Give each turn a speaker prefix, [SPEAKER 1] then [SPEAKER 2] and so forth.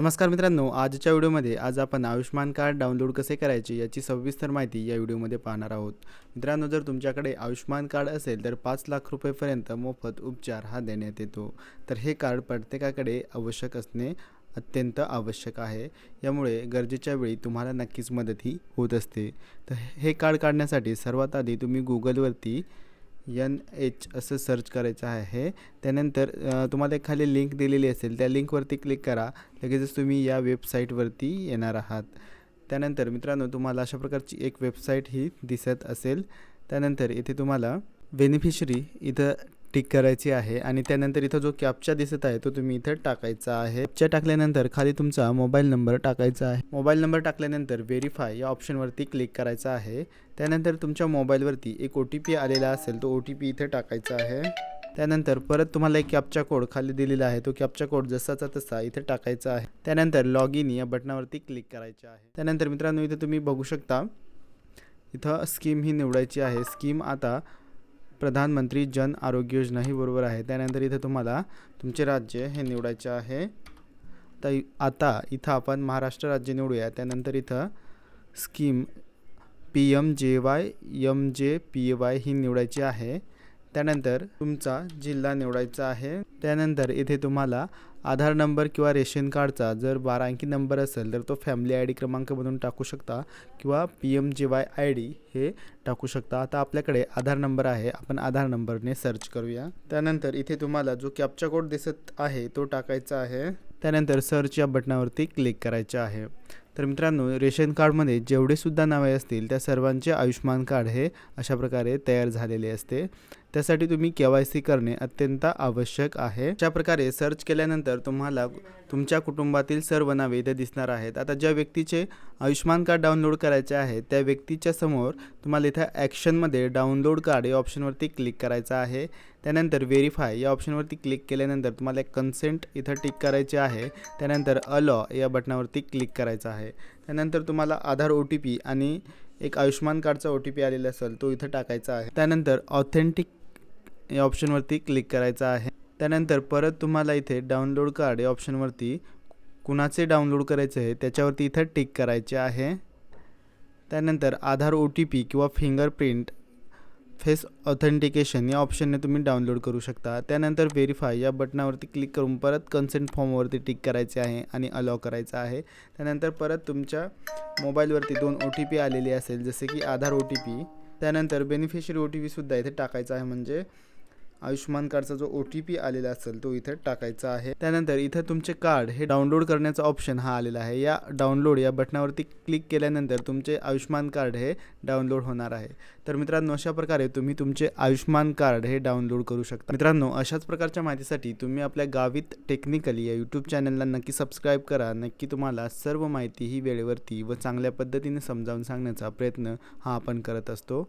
[SPEAKER 1] नमस्कार मित्रांनो, आजच्या व्हिडिओमध्ये आपण आयुष्मान कार्ड डाउनलोड कसे करायचे याची सविस्तर माहिती या व्हिडिओमध्ये पाहणार आहोत। मित्रांनो, जर तुमच्याकडे आयुष्मान कार्ड असेल तर 5 लाख रुपयेपर्यंत मोफत उपचार हा देण्यात येतो। तर हे कार्ड प्रत्येकाकडे आवश्यक असणे अत्यंत आवश्यक आहे। यामुळे गरजेच्या वेळी तुम्हाला नक्कीच मदतही होत असते। तर हे कार्ड काढण्यासाठी सर्वात आधी तुम्ही गूगलवरती NH असं सर्च करायचं आहे। त्यानंतर तुम्हाला एक खाली लिंक दिलेली असेल, त्या लिंकवरती क्लिक करा। लगेचच तुम्ही या वेबसाईटवरती येणार आहात। त्यानंतर मित्रांनो, तुम्हाला अशा प्रकारची एक वेबसाईट ही दिसत असेल। त्यानंतर इथे तुम्हाला बेनिफिशरी इथं टिक करायची आहे आणि त्यानंतर इथं जो कॅप्चा दिसत आहे तो तुम्ही इथं टाकायचा आहे। कॅप्चा टाकल्यानंतर खाली तुमचा मोबाईल नंबर टाकायचा आहे। मोबाईल नंबर टाकल्यानंतर व्हेरीफाय या ऑप्शनवरती क्लिक करायचं आहे। त्यानंतर तुमच्या मोबाईलवरती एक OTP आलेला असेल, तो OTP इथे टाकायचा आहे। त्यानंतर परत तुम्हाला एक कॅप्चा कोड खाली दिलेला आहे, तो कॅप्चा कोड जसाचा तसा इथे टाकायचा आहे। त्यानंतर लॉग इन या बटनावरती क्लिक करायचे आहे। त्यानंतर मित्रांनो, इथे तुम्ही बघू शकता, इथं स्कीम ही निवडायची आहे। स्कीम आता प्रधानमंत्री जन आरोग्य योजना ही बरोबर आहे। त्यानंतर इथे तुम्हाला तुमचे राज्य हे निवडायचे आहे। तर आता इथं आपण महाराष्ट्र राज्य निवडूया। त्यानंतर इथं स्कीम PMJY MJPY ही निवडायची आहे। त्यानंतर तुमचा जिल्हा निवडायचा आहे। त्यानंतर इथे तुम्हाला आधार नंबर किंवा रेशन कार्डचा जर 12 अंकी नंबर असेल तर तो फॅमिली ID क्रमांक म्हणून टाकू शकता किंवा PMJY ID हे टाकू शकता। आता आपल्याकडे आधार नंबर आहे, आपण आधार नंबरने सर्च करूया। त्यानंतर इथे तुम्हाला जो कॅप्चा कोड दिसत आहे तो टाकायचा आहे। त्यानंतर सर्च या बटनावरती क्लिक करायचे आहे। तर मित्रांनो, रेशन कार्डमध्ये जेवढे सुद्धा नावे असतील त्या सर्वांचे आयुष्मान कार्ड हे अशा प्रकारे तयार झालेले असते। त्यासाठी तुम्ही KYC करणे अत्यंत आवश्यक आहे। अशा प्रकारे सर्च केल्यानंतर तुम्हाला तुमच्या कुटुंबातील सर्व नावे इथे दिसणार आहेत। आता ज्या व्यक्तीचे आयुष्मान कार्ड डाउनलोड करायचे आहे त्या व्यक्तीच्या समोर तुम्हाला इथे ॲक्शनमध्ये डाउनलोड कार्ड या ऑप्शनवरती क्लिक करायचं आहे। त्यानंतर व्हेरीफाय या ऑप्शनवरती क्लिक केल्यानंतर तुम्हाला एक कन्सेंट इथं टिक करायचे आहे। त्यानंतर अलो या बटनावरती क्लिक करायचं आहे। त्यानंतर तुम्हाला आधार OTP आणि एक आयुष्मान कार्डचा OTP आलेला असेल तो इथं टाकायचा आहे। त्यानंतर ऑथेंटिक या ऑप्शनवरती क्लिक करायचं आहे। त्यानंतर परत तुम्हाला इथे डाउनलोड कार्ड या ऑप्शनवरती कुणाचे डाउनलोड करायचे आहे त्याच्यावरती इथं टिक करायचे आहे। त्यानंतर आधार OTP किंवा फिंगरप्रिंट फेस ऑथेंटिकेशन या ऑप्शनने तुम्ही डाउनलोड करू शकता। त्यानंतर व्हेरीफाय या बटनावरती क्लिक करून परत कन्सेंट फॉर्मवरती टिक करायचे आहे आणि अलाउ करायचं आहे। त्यानंतर परत तुमच्या मोबाईलवरती 2 OTP आलेले असेल, जसे की आधार OTP, त्यानंतर बेनिफिशरी OTP सुद्धा इथे टाकायचा आहे, म्हणजे आयुष्मान कार्डचा जो OTP आलेला असेल तो इथे टाकायचा आहे। त्यानंतर इथे तुमचे कार्ड हे डाउनलोड करण्याचा ऑप्शन हा आलेला आहे। या डाउनलोड या बटनावरती क्लिक केल्यानंतर तुमचे आयुष्मान कार्ड हे डाउनलोड होणार आहे। तर मित्रांनो, अशा प्रकारे तुम्ही तुमचे आयुष्मान कार्ड हे डाउनलोड करू शकता। मित्रांनो, अशाच प्रकारच्या माहितीसाठी तुम्ही आपल्या गावित टेक्निकली या YouTube चॅनलला नक्की सबस्क्राईब करा। नक्की तुम्हाला सर्व माहिती ही वेळेवरती व चांगल्या पद्धतीने समजावून सांगण्याचा प्रयत्न हा आपण करत असतो।